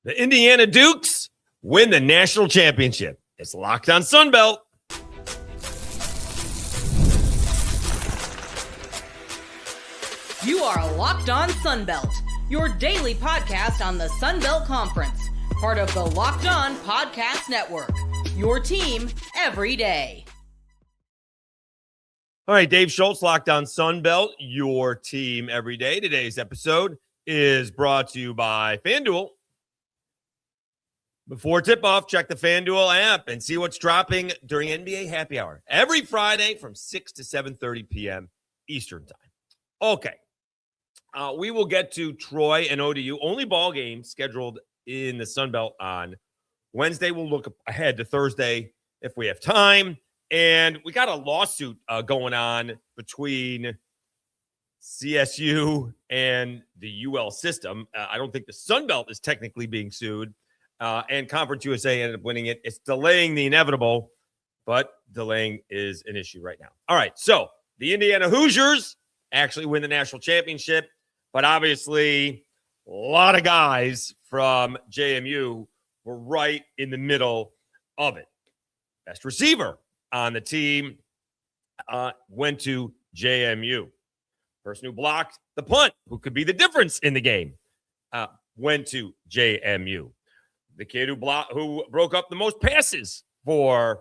The Indiana Dukes win the national championship. It's Locked on Sunbelt. You are Locked on Sunbelt, your daily podcast on the Sunbelt Conference, part of the Locked on Podcast Network, your team every day. All right, Dave Schultz, Locked on Sunbelt, your team every day. Today's episode is brought to you by FanDuel. Before tip-off, check the FanDuel app and see what's dropping during NBA Happy Hour every Friday from 6 to 7:30 p.m. Eastern Time. Okay, we will get to Troy and ODU. Only ball game scheduled in the Sunbelt on Wednesday. We'll look ahead to Thursday if we have time. And we got a lawsuit going on between CSU and the UL system. I don't think the Sunbelt is technically being sued. And Conference USA ended up winning it. It's delaying the inevitable, but delaying is an issue right now. All right, so the Indiana Hoosiers actually win the national championship, but obviously a lot of guys from JMU were right in the middle of it. Best receiver on the team went to JMU. Person who blocked the punt, who could be the difference in the game, went to JMU. The kid who broke up the most passes for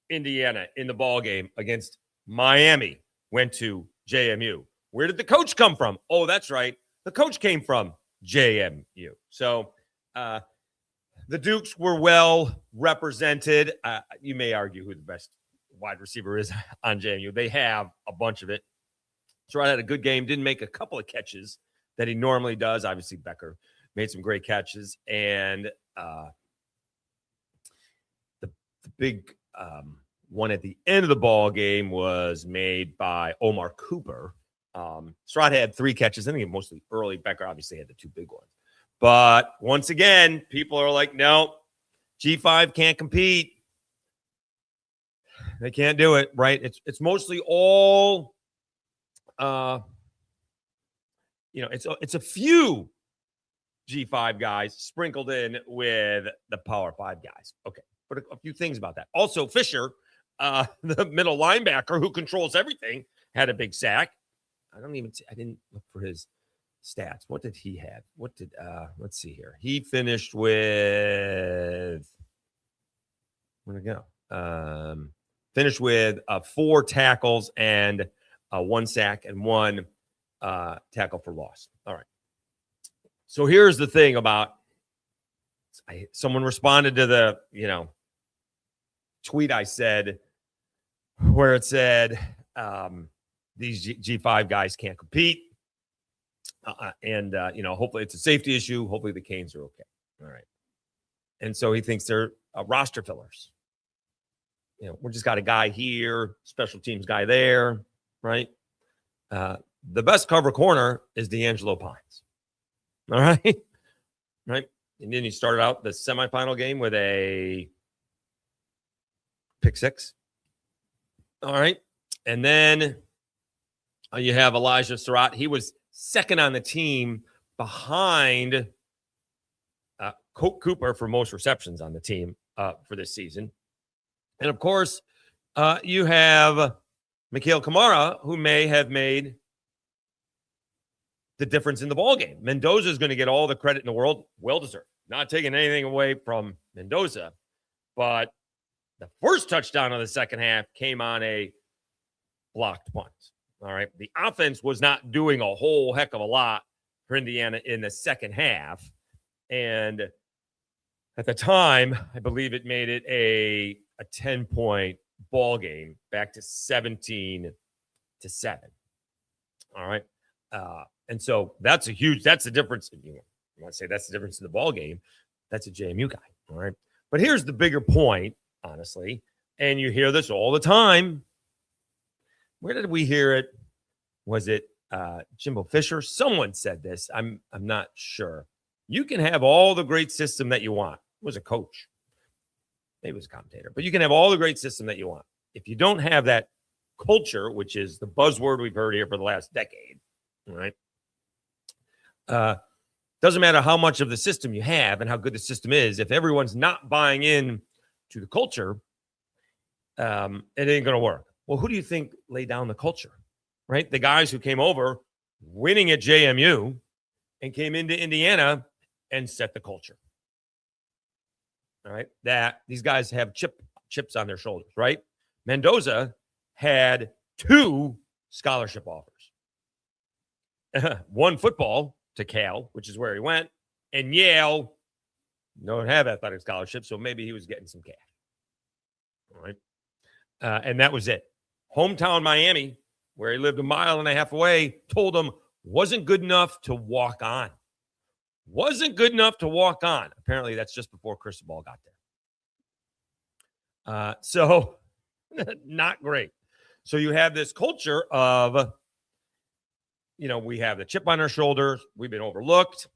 Indiana in the ball game against Miami went to JMU. Where did the coach come from? Oh, that's right. The coach came from JMU. So the Dukes were well represented. You may argue who the best wide receiver is on JMU. They have a bunch of it. Sarratt had a good game, didn't make a couple of catches that he normally does. Obviously, Becker made some great catches. And the big one at the end of the ball game was made by Omar Cooper. Sarratt had 3 catches. I think mostly early. Becker obviously had the 2 big ones. But once again, people are like, no, G5 can't compete. They can't do it, right? It's mostly all, it's a few G5 guys sprinkled in with the Power 5 guys. Okay, but a few things about that. Also, Fisher, the middle linebacker who controls everything, had a big sack. I didn't look for his stats. What did he have? Let's see here. He finished with, where'd it go? Finished with 4 tackles and 1 sack and 1 tackle for loss. All right. So here's the thing about someone responded to the, tweet I said where it said these G5 guys can't compete. Hopefully it's a safety issue. Hopefully the Canes are okay. All right. And so he thinks they're roster fillers. We just got a guy here, special teams guy there, right? The best cover corner is D'Angelo Pines. All right. Right. And then he started out the semifinal game with a pick 6. All right. And then you have Elijah Sarratt. He was second on the team behind Cooper for most receptions on the team for this season. And of course, you have Mikail Kamara, who may have made the difference in the ball game. Mendoza is going to get all the credit in the world. Well deserved. Not taking anything away from Mendoza, but the first touchdown of the second half came on a blocked punt. All right. The offense was not doing a whole heck of a lot for Indiana in the second half. And at the time, I believe it made it a 10-point ball game back to 17-7. All right. And so that's the difference. I want to say that's the difference in the ball game. That's a JMU guy. All right. But here's the bigger point, honestly. And you hear this all the time. Where did we hear it? Was it Jimbo Fisher? Someone said this. I'm not sure. You can have all the great system that you want. It was a coach. Maybe it was a commentator. But you can have all the great system that you want. If you don't have that culture, which is the buzzword we've heard here for the last decade, all right? doesn't matter how much of the system you have and how good the system is. If everyone's not buying in to the culture, it ain't going to work. Well, who do you think laid down the culture, right? The guys who came over winning at JMU and came into Indiana and set the culture. All right. That these guys have chips on their shoulders, right? Mendoza had 2 scholarship offers. One football to Cal, which is where he went, and Yale don't have athletic scholarships, so maybe he was getting some cash. All right. And that was it. Hometown Miami, where he lived a mile and a half away, told him wasn't good enough to walk on. Wasn't good enough to walk on. Apparently, that's just before Cristobal got there. So, not great. So you have this culture of, we have the chip on our shoulders. We've been overlooked.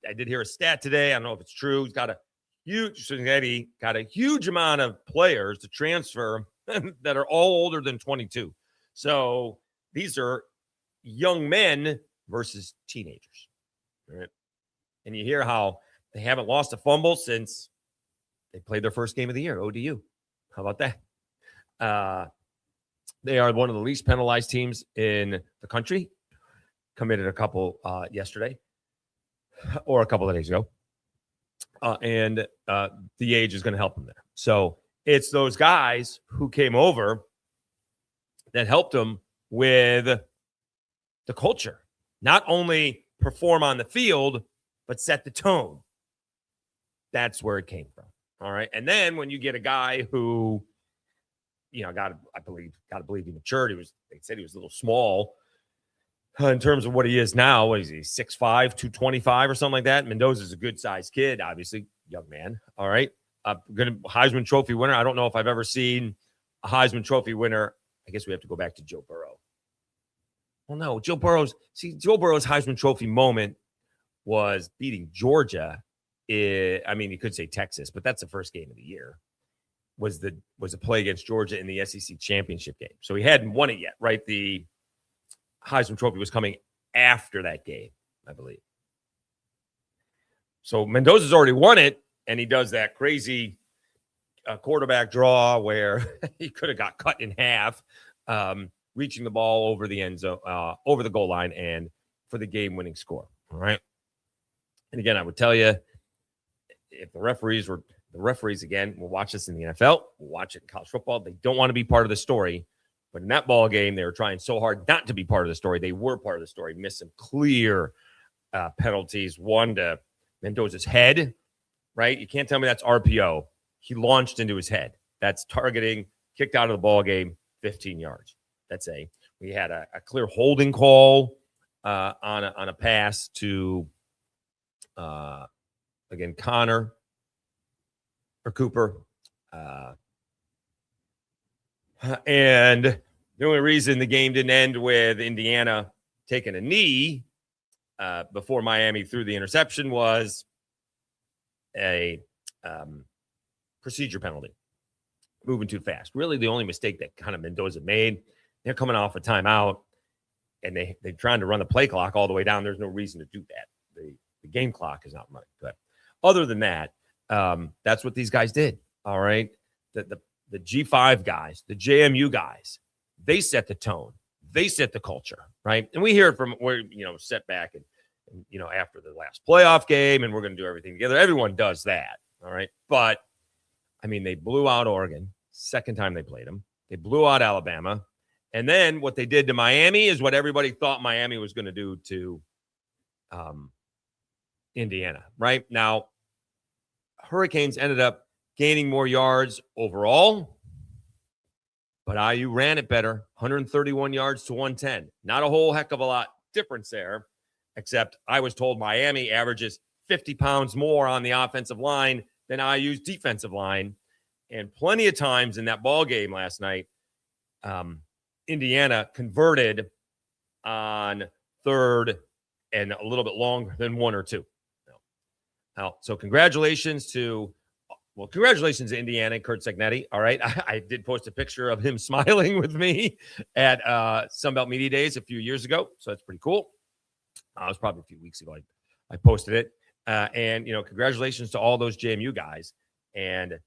I did hear a stat today. I don't know if it's true. He's got a huge amount of players to transfer that are all older than 22. So these are young men versus teenagers. All right. And you hear how they haven't lost a fumble since they played their first game of the year, ODU. How about that? They are one of the least penalized teams in the country. Committed a couple yesterday or a couple of days ago. And the age is going to help them there. So it's those guys who came over that helped them with the culture. Not only perform on the field, but set the tone. That's where it came from. All right. And then when you get a guy who, I believe he matured. They said he was a little small in terms of what he is now. What is he? 6'5", 225 or something like that. Mendoza's a good sized kid, obviously, young man. All right. Heisman Trophy winner. I don't know if I've ever seen a Heisman Trophy winner. I guess we have to go back to Joe Burrow. Well, no, Joe Burrow's Heisman Trophy moment was beating Georgia. You could say Texas, but that's the first game of the year. Was a play against Georgia in the SEC championship game. So he hadn't won it yet, right? The Heisman Trophy was coming after that game, I believe. So Mendoza's already won it, and he does that crazy quarterback draw where he could have got cut in half, reaching the ball over the end zone, over the goal line, and for the game-winning score. All right. And again, I would tell you, if the referees again, we'll watch this in the NFL, we'll watch it in college football. They don't want to be part of the story. But in that ball game, they were trying so hard not to be part of the story. They were part of the story. Missed some clear penalties. One to Mendoza's head, right? You can't tell me that's RPO. He launched into his head. That's targeting, kicked out of the ball game, 15 yards. We had a clear holding call on a pass to, again, Connor or Cooper. And the only reason the game didn't end with Indiana taking a knee before Miami threw the interception was a procedure penalty. Moving too fast. Really the only mistake that kind of Mendoza made. They're coming off a timeout, and they're trying to run the play clock all the way down. There's no reason to do that. The game clock is not running. But other than that, that's what these guys did. All right. The G5 guys, the JMU guys, they set the tone. They set the culture, right? And we hear it from where, set back and after the last playoff game, and we're going to do everything together. Everyone does that, all right? But, they blew out Oregon, second time they played them. They blew out Alabama. And then what they did to Miami is what everybody thought Miami was going to do to Indiana, right? Now, Hurricanes ended up gaining more yards overall, but IU ran it better, 131 yards to 110. Not a whole heck of a lot difference there, except I was told Miami averages 50 pounds more on the offensive line than IU's defensive line. And plenty of times in that ball game last night, Indiana converted on third and a little bit longer than 1 or 2. So congratulations to Indiana and Curt Cignetti. All right. I did post a picture of him smiling with me at Sunbelt Media Days a few years ago. So that's pretty cool. It was probably a few weeks ago. I posted it. And, congratulations to all those JMU guys. And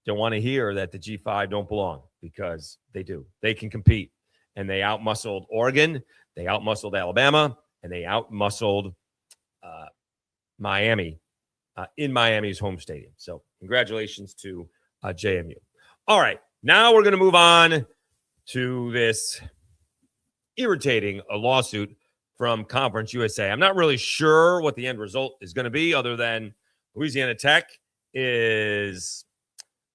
don't want to hear that the G5 don't belong, because they do. They can compete. And they outmuscled Oregon. They outmuscled Alabama. And they outmuscled Miami in Miami's home stadium. So congratulations to JMU. All right. Now we're going to move on to this irritating lawsuit from Conference USA. I'm not really sure what the end result is going to be, other than Louisiana Tech is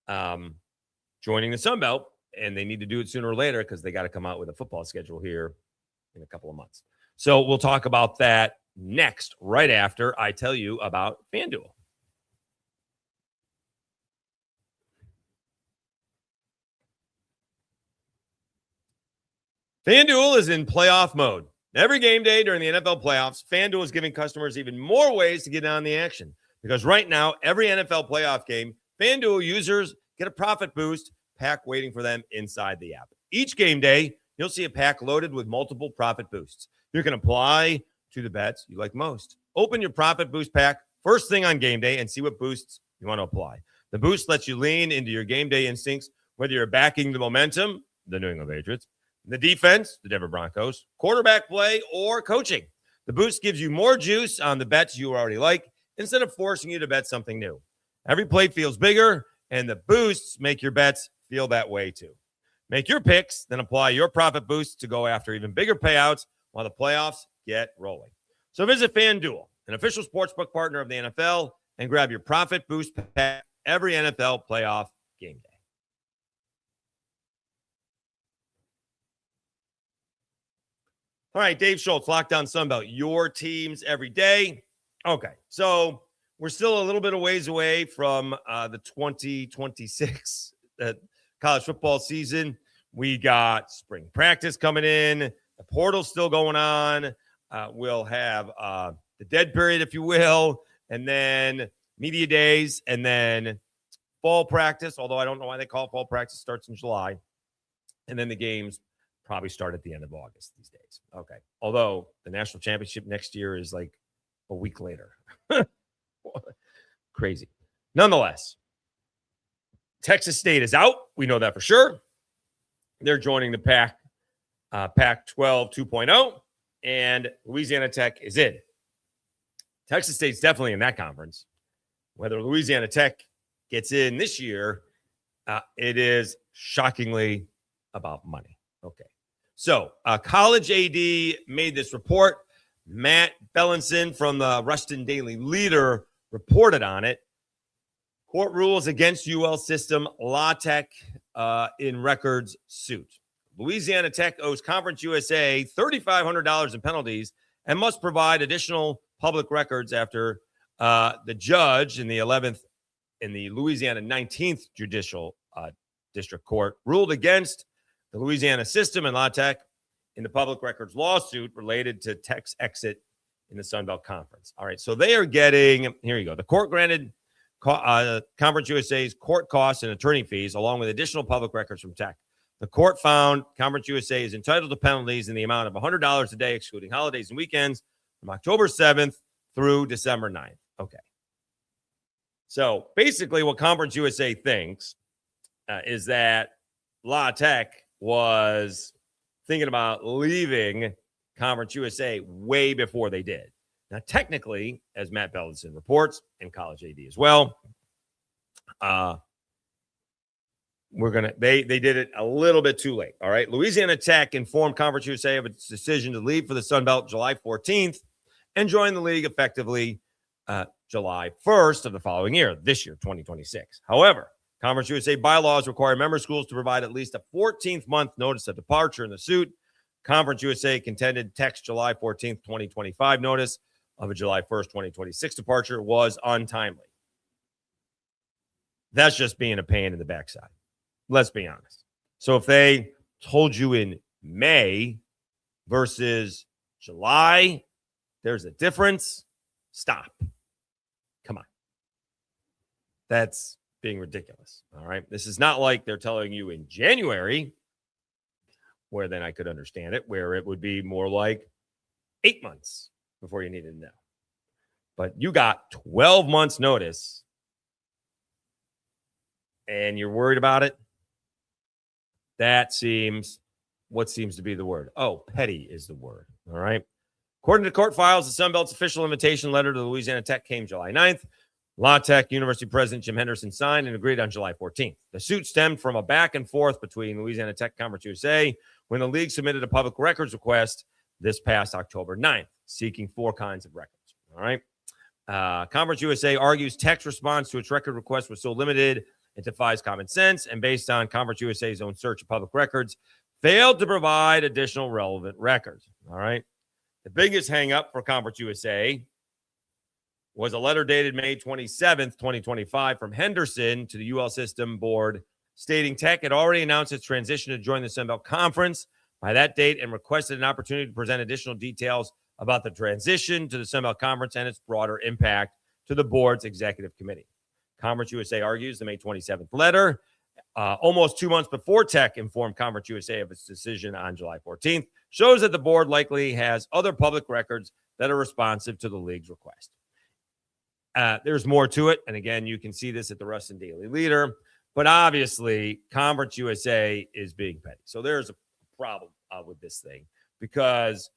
joining the Sunbelt, and they need to do it sooner or later because they got to come out with a football schedule here in a couple of months. So we'll talk about that next, right after I tell you about FanDuel. FanDuel is in playoff mode. Every game day during the NFL playoffs, FanDuel is giving customers even more ways to get on the action. Because right now, every NFL playoff game, FanDuel users get a profit boost pack waiting for them inside the app. Each game day, you'll see a pack loaded with multiple profit boosts. You can apply to the bets you like most. Open your profit boost pack first thing on game day and see what boosts you want to apply. The boost lets you lean into your game day instincts, whether you're backing the momentum, the New England Patriots, the defense, the Denver Broncos, quarterback play, or coaching. The boost gives you more juice on the bets you already like instead of forcing you to bet something new. Every play feels bigger, and the boosts make your bets feel that way too. Make your picks, then apply your profit boosts to go after even bigger payouts while the playoffs get rolling. So visit FanDuel, an official sportsbook partner of the NFL, and grab your profit boost pack every NFL playoff game day. All right, Dave Schultz, Lockdown Sunbelt, your teams every day. Okay, so we're still a little bit of ways away from the 2026 college football season. We got spring practice coming in. The portal's still going on. We'll have the dead period, if you will, and then media days, and then fall practice, although I don't know why they call it fall practice. Starts in July. And then the games probably start at the end of August these days. Okay. Although the national championship next year is like a week later. Crazy. Nonetheless, Texas State is out. We know that for sure. They're joining the Pac-12 2.0, and Louisiana Tech is in. Texas State's definitely in that conference. Whether Louisiana Tech gets in this year, it is shockingly about money. Okay. So, College AD made this report. Matt Bellinson from the Ruston Daily Leader reported on it. Court rules against UL system, La Tech in records suit. Louisiana Tech owes Conference USA $3,500 in penalties and must provide additional public records after the judge in the 11th in the Louisiana 19th Judicial District Court ruled against the Louisiana system and La Tech in the public records lawsuit related to Tech's exit in the Sunbelt Conference. All right, so they are getting, here you go, the court granted Conference USA's court costs and attorney fees, along with additional public records from Tech. The court found Conference USA is entitled to penalties in the amount of $100 a day, excluding holidays and weekends, from October 7th through December 9th. Okay. So basically what Conference USA thinks is that La Tech was thinking about leaving Conference USA way before they did. Now, technically, as Matt Bellinson reports, and College AD as well, they did it a little bit too late. All right. Louisiana Tech informed Conference USA of its decision to leave for the Sunbelt July 14th and join the league effectively July 1st of the following year, this year, 2026. However, Conference USA bylaws require member schools to provide at least a 14th month notice of departure in the suit. Conference USA contended Tech's July 14th, 2025 notice of a July 1st, 2026 departure was untimely. That's just being a pain in the backside. Let's be honest. So if they told you in May versus July, there's a difference. Stop. Come on. That's being ridiculous. All right. This is not like they're telling you in January, where then I could understand it, where it would be more like 8 months before you needed to know. But you got 12 months notice and you're worried about it. That seems what seems to be the word. Oh, petty is the word. All right. According to court files, the Sunbelt's official invitation letter to the Louisiana Tech came July 9th. La Tech University President Jim Henderson signed and agreed on July 14th. The suit stemmed from a back and forth between Louisiana Tech Conference USA when the league submitted a public records request this past October 9th, seeking 4 kinds of records. All right. Conference USA argues Tech's response to its record request was so limited it defies common sense, and based on Conference USA's own search of public records, failed to provide additional relevant records. All right. The biggest hang-up for Conference USA was a letter dated May 27th, 2025 from Henderson to the UL System Board stating Tech had already announced its transition to join the Sunbelt Conference by that date and requested an opportunity to present additional details about the transition to the Sunbelt Conference and its broader impact to the board's executive committee. Conference USA argues the May 27th letter, almost 2 months before Tech informed Conference USA of its decision on July 14th, shows that the board likely has other public records that are responsive to the league's request. There's more to it. And again, you can see this at the Rustin Daily Leader. But obviously, Conference USA is being petty. So there's a problem with this thing because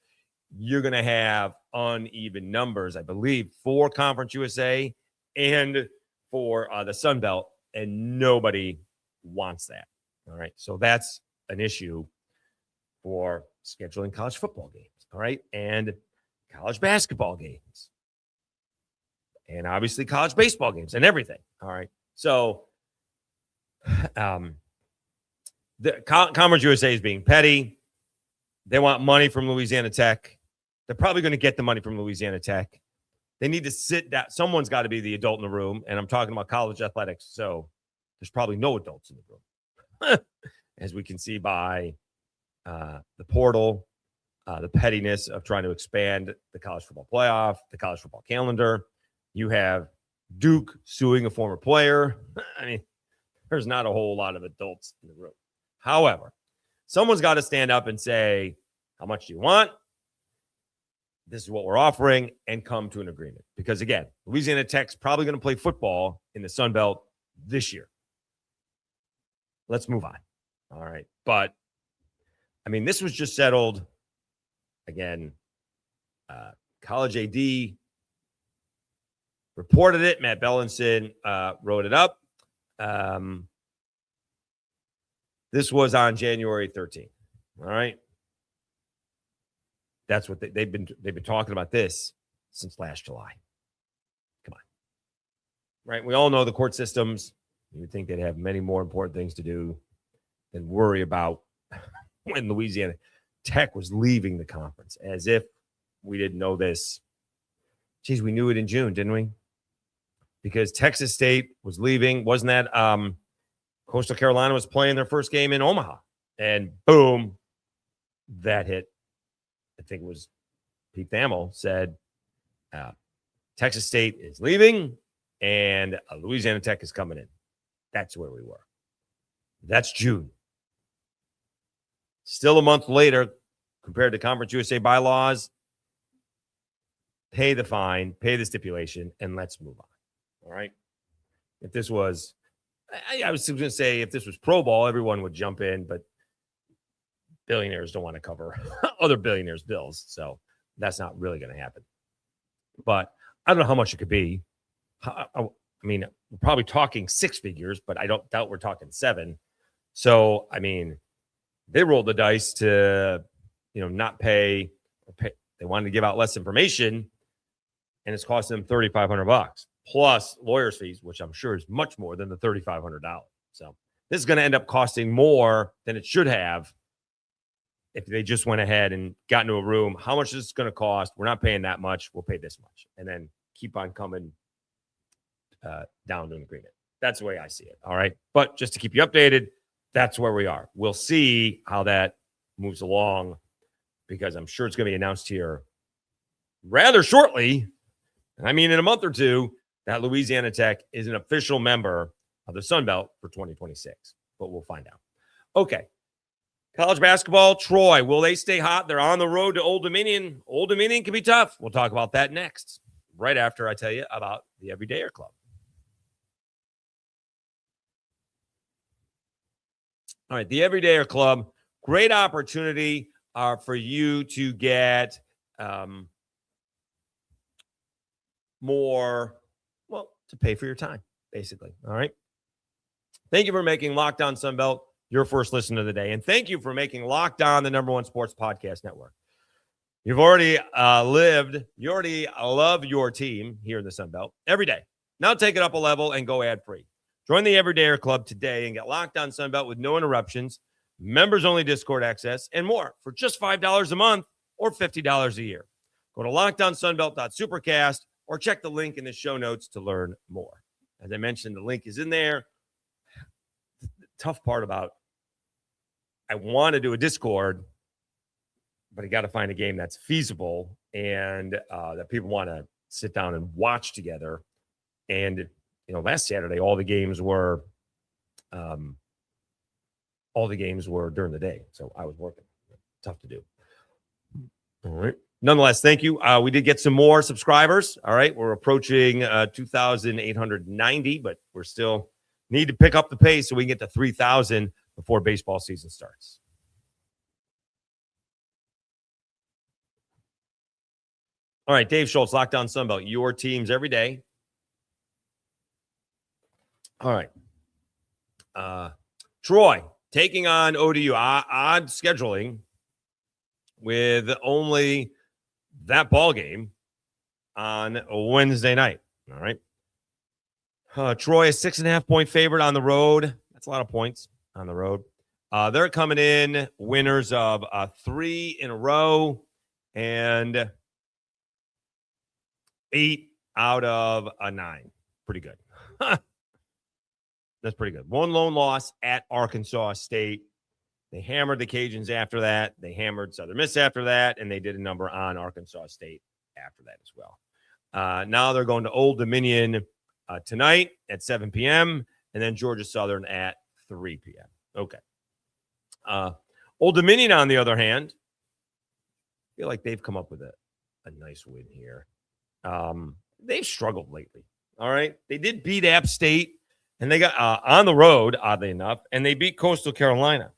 you're going to have uneven numbers, I believe, for Conference USA and for the Sunbelt, and nobody wants that. All right. So that's an issue for scheduling college football games. All right. And college basketball games. And obviously college baseball games and everything. All right. So the Conference USA is being petty. They want money from Louisiana Tech. They're probably going to get the money from Louisiana Tech. They need to sit down. Someone's got to be the adult in the room. And I'm talking about college athletics. So there's probably no adults in the room. As we can see by the portal, the pettiness of trying to expand the college football playoff, the college football calendar. You have Duke suing a former player. I mean, there's not a whole lot of adults in the room. However, someone's got to stand up and say, how much do you want? This is what we're offering, and come to an agreement. Because again, Louisiana Tech's probably going to play football in the Sunbelt this year. Let's move on. All right. But I mean, this was just settled. Again, College AD reported it. Matt Bellinson wrote it up. This was on January 13th. All right. That's what they've been talking about this since last July. Come on. Right. We all know the court systems. You would think they'd have many more important things to do than worry about when Louisiana Tech was leaving the conference, as if we didn't know this. Geez, we knew it in June, didn't we? Because Texas State was leaving. Wasn't that Coastal Carolina was playing their first game in Omaha? And boom, that hit. I think it was Pete Thamel said Texas State is leaving and Louisiana Tech is coming in. That's where we were. That's June. Still a month later, compared to Conference USA bylaws, pay the fine, pay the stipulation, and let's move on. All right. If this was, I was going to say, if this was pro ball, everyone would jump in, but billionaires don't want to cover other billionaires' bills. So that's not really going to happen. But I don't know how much it could be. I mean, we're probably talking 6 figures, but I don't doubt we're talking 7. So, I mean, they rolled the dice to, not pay, They wanted to give out less information, and it's costing them $3,500 plus lawyers' fees, which I'm sure is much more than the $3,500. So this is going to end up costing more than it should have if they just went ahead and got into a room. How much is this going to cost? We're not paying that much. We'll pay this much. And then keep on coming down to an agreement. That's the way I see it. All right. But just to keep you updated, that's where we are. We'll see how that moves along, because I'm sure it's going to be announced here rather shortly. I mean, in a month or two, that Louisiana Tech is an official member of the Sunbelt for 2026. But we'll find out. Okay. College basketball, Troy, will they stay hot? They're on the road to Old Dominion. Old Dominion can be tough. We'll talk about that next. right after I tell you about the Everydayer Club. All right, the Everydayer Club, great opportunity for you to get more, to pay for your time, basically. All right. Thank you for making Locked On Sunbelt your first listen of the day. And thank you for making Locked On the #1 sports podcast network. You've already you already love your team here in the Sunbelt every day. Now take it up a level and go ad-free. Join the Everydayer Club today and get Locked On Sunbelt with no interruptions, members-only Discord access, and more for just $5 a month or $50 a year. Go to lockedonsunbelt.supercast or check the link in the show notes to learn more. As I mentioned, the link is in there. The tough part about I want to do a Discord, but I got to find a game that's feasible and that people want to sit down and watch together. And last Saturday, all the games were during the day, so I was working. Tough to do. All right. Nonetheless, thank you. We did get some more subscribers. All right, we're approaching 2,890, but we're still need to pick up the pace so we can get to 3,000 before baseball season starts. All right, Dave Schultz, Locked On Sunbelt, your teams every day. All right. Troy taking on ODU. Odd scheduling with only that ball game on a Wednesday night. All right. Troy is 6.5-point favorite on the road. That's a lot of points on the road. They're coming in winners of 3 in a row and 8 out of 9. Pretty good. That's pretty good. 1 lone loss at Arkansas State. They hammered the Cajuns after that. They hammered Southern Miss after that, and they did a number on Arkansas State after that as well. Now they're going to Old Dominion tonight at 7 p.m., and then Georgia Southern at 3 p.m. Okay. Old Dominion, on the other hand, I feel like they've come up with a nice win here. They've struggled lately. All right. They did beat App State, and they got on the road, oddly enough, and they beat Coastal Carolina.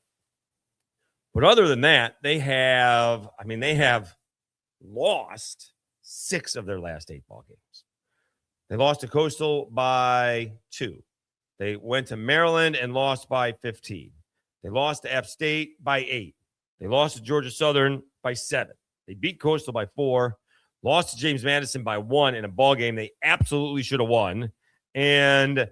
But other than that, they have lost 6 of their last 8 ball games. They lost to Coastal by 2. They went to Maryland and lost by 15. They lost to App State by 8. They lost to Georgia Southern by 7. They beat Coastal by 4. Lost to James Madison by 1 in a ball game they absolutely should have won. And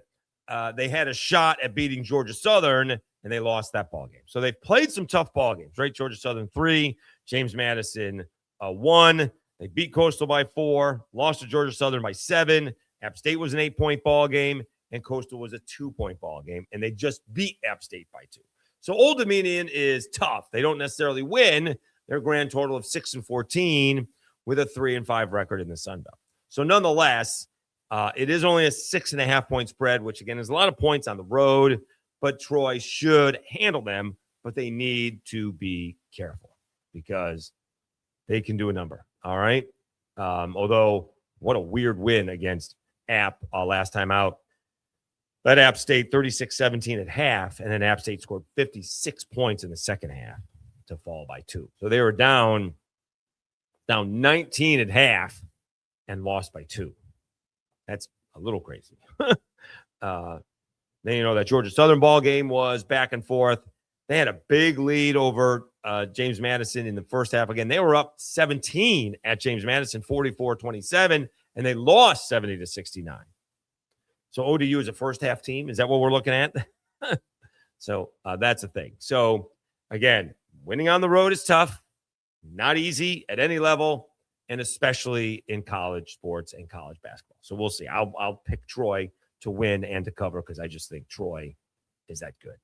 they had a shot at beating Georgia Southern, and they lost that ball game. So they've played some tough ball games, right? Georgia Southern 3, James Madison 1. They beat Coastal by 4, lost to Georgia Southern by 7. App State was an 8-point ball game, and Coastal was a 2-point ball game, and they just beat App State by 2. So Old Dominion is tough. They don't necessarily win. Their grand total of 6-14 with a 3-5 record in the Sunbelt. So nonetheless, it is only a 6.5-point spread, which again is a lot of points on the road, but Troy should handle them, but they need to be careful because they can do a number. All right. Although what a weird win against App last time out. Let App State 36-17 at half, and then App State scored 56 points in the second half to fall by 2. So they were down 19 at half and lost by 2. That's a little crazy. Then, that Georgia Southern ball game was back and forth. They had a big lead over James Madison in the first half. Again, they were up 17 at James Madison, 44-27, and they lost 70-69. So ODU is a first-half team. Is that what we're looking at? So that's the thing. So, again, winning on the road is tough. Not easy at any level, and especially in college sports and college basketball. So we'll see. I'll pick Troy to win and to cover because I just think Troy is that good.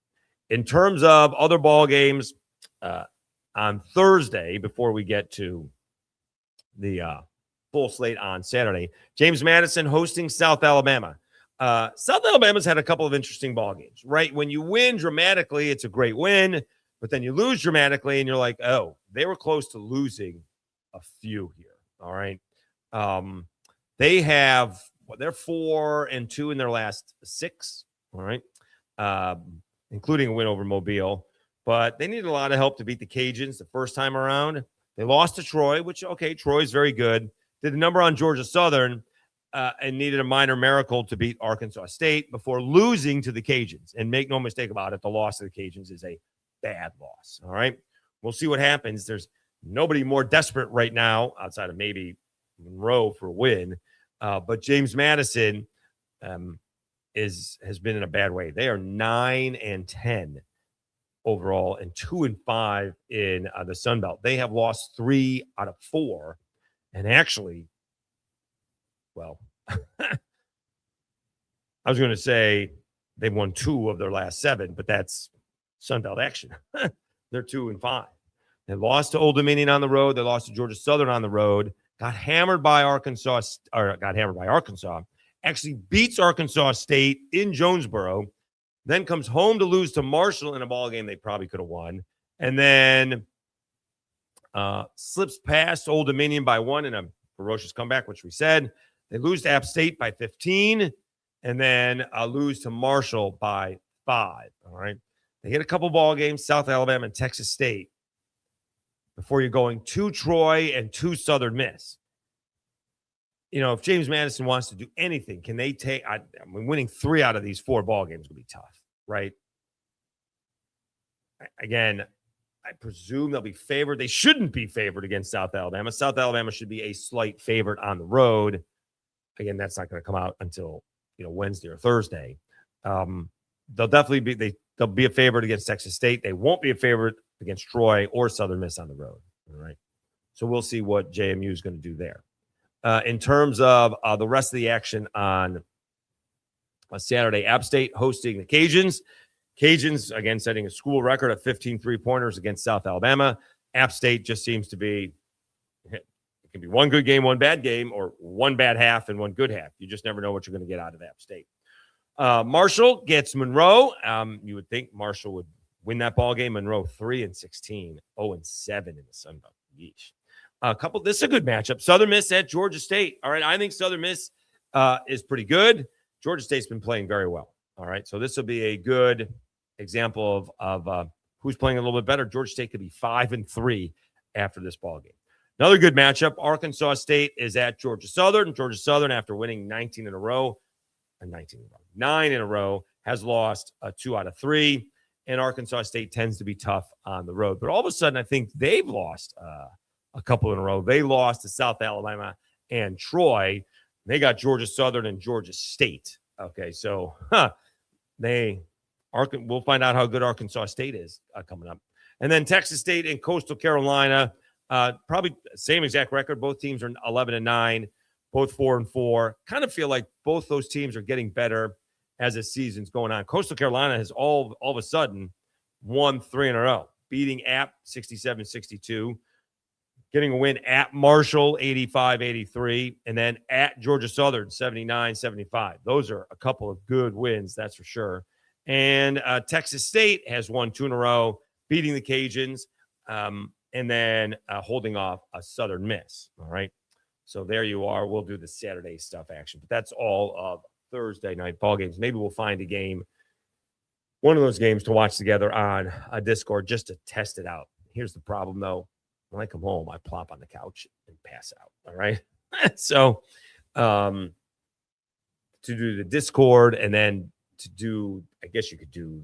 In terms of other ball games, on Thursday, before we get to the full slate on Saturday, James Madison hosting South Alabama. South Alabama's had a couple of interesting ball games, right? When you win dramatically, it's a great win, but then you lose dramatically, and you're like, oh, they were close to losing a few here. All right. they're 4-2 in their last 6. All right. Including a win over Mobile, but they needed a lot of help to beat the Cajuns the first time around. They lost to Troy, which, okay, Troy's very good. Did a number on Georgia Southern and needed a minor miracle to beat Arkansas State before losing to the Cajuns. And make no mistake about it, the loss of the Cajuns is a bad loss. All right. We'll see what happens. There's nobody more desperate right now outside of maybe Monroe for a win. But James Madison has been in a bad way. They are 9-10 overall and 2-5 in the Sunbelt. They have lost 3 out of 4. And actually, well, I was going to say they've won 2 of their last 7, but that's Sunbelt action. They're 2-5. They lost to Old Dominion on the road. They lost to Georgia Southern on the road. Got hammered by Arkansas. Actually beats Arkansas State in Jonesboro. Then comes home to lose to Marshall in a ball game they probably could have won. And then slips past Old Dominion by 1 in a ferocious comeback, which we said. They lose to App State by 15. And then lose to Marshall by 5. All right. They hit a couple ball games, South Alabama and Texas State, before you're going to Troy and to Southern Miss. You know, if James Madison wants to do anything, can they take – I mean, winning 3 out of these 4 ball games will be tough, right? Again, I presume they'll be favored. They shouldn't be favored against South Alabama. South Alabama should be a slight favorite on the road. Again, that's not going to come out until, Wednesday or Thursday. They'll definitely be they'll be a favorite against Texas State. They won't be a favorite against Troy or Southern Miss on the road. All right. So we'll see what JMU is going to do there. In terms of the rest of the action on Saturday, App State hosting the Cajuns. Cajuns, again, setting a school record of 15 3-pointers against South Alabama. App State just seems to be, it can be one good game, one bad game, or one bad half and one good half. You just never know what you're going to get out of App State. Marshall gets Monroe. You would think Marshall would win that ball game. Monroe 3-16, 0-7 in the Sunbelt. Yeesh. This is a good matchup. Southern Miss at Georgia State. All right. I think Southern Miss is pretty good. Georgia State's been playing very well. All right. So this will be a good example of who's playing a little bit better. Georgia State could be 5-3 after this ball game. Another good matchup. Arkansas State is at Georgia Southern. Georgia Southern, after winning 9 in a row, has lost 2 out of 3. And Arkansas State tends to be tough on the road. But all of a sudden, I think they've lost a couple in a row. They lost to South Alabama and Troy. They got Georgia Southern and Georgia State. Okay, so we'll find out how good Arkansas State is coming up. And then Texas State and Coastal Carolina, probably same exact record. Both teams are 11-9, both 4-4. Kind of feel like both those teams are getting better as the season's going on. Coastal Carolina has all of a sudden won 3 in a row, beating App 67-62. Getting a win at Marshall, 85-83, and then at Georgia Southern, 79-75. Those are a couple of good wins, that's for sure. And Texas State has won 2 in a row, beating the Cajuns, and then holding off a Southern Miss. All right, so there you are. We'll do the Saturday stuff action, but that's all of Thursday night ball games. Maybe we'll find a game, one of those games to watch together on a Discord just to test it out. Here's the problem, though. When I come home, I plop on the couch and pass out. All right. So to do the Discord and then to do, I guess you could do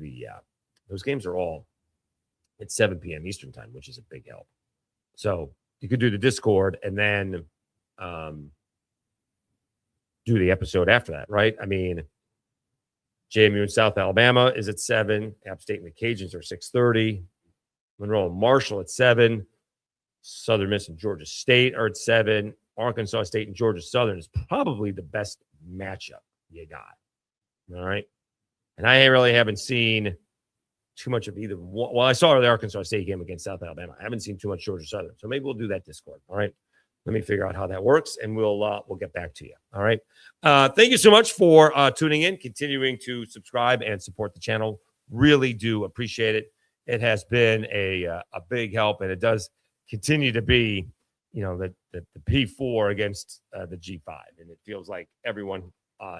those games are all at 7 p.m. Eastern time, which is a big help. So you could do the Discord and then do the episode after that, right? I mean, JMU and South Alabama is at 7. App State and the Cajuns are 6:30. Monroe and Marshall at 7. Southern Miss and Georgia State are at 7. Arkansas State and Georgia Southern is probably the best matchup you got. All right. And I really haven't seen too much of either. Well, I saw the Arkansas State game against South Alabama. I haven't seen too much Georgia Southern. So maybe we'll do that Discord. All right. Let me figure out how that works, and we'll get back to you. All right. Thank you so much for tuning in, continuing to subscribe and support the channel. Really do appreciate it. It has been a big help, and it does continue to be the P4 against the G5, and it feels like everyone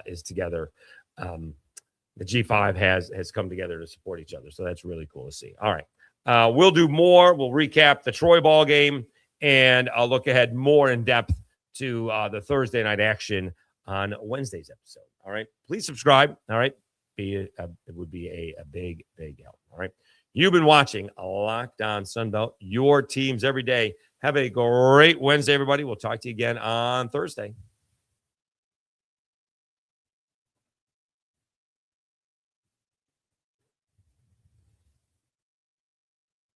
is together. The G5 has come together to support each other, so that's really cool to see. All right, we'll do more. We'll recap the Troy ball game, and I'll look ahead more in depth to the Thursday night action on Wednesday's episode. All right, please subscribe. All right, it would be a big help. All right, you've been watching Locked On Sunbelt, your teams every day. Have a great Wednesday, everybody. We'll talk to you again on Thursday.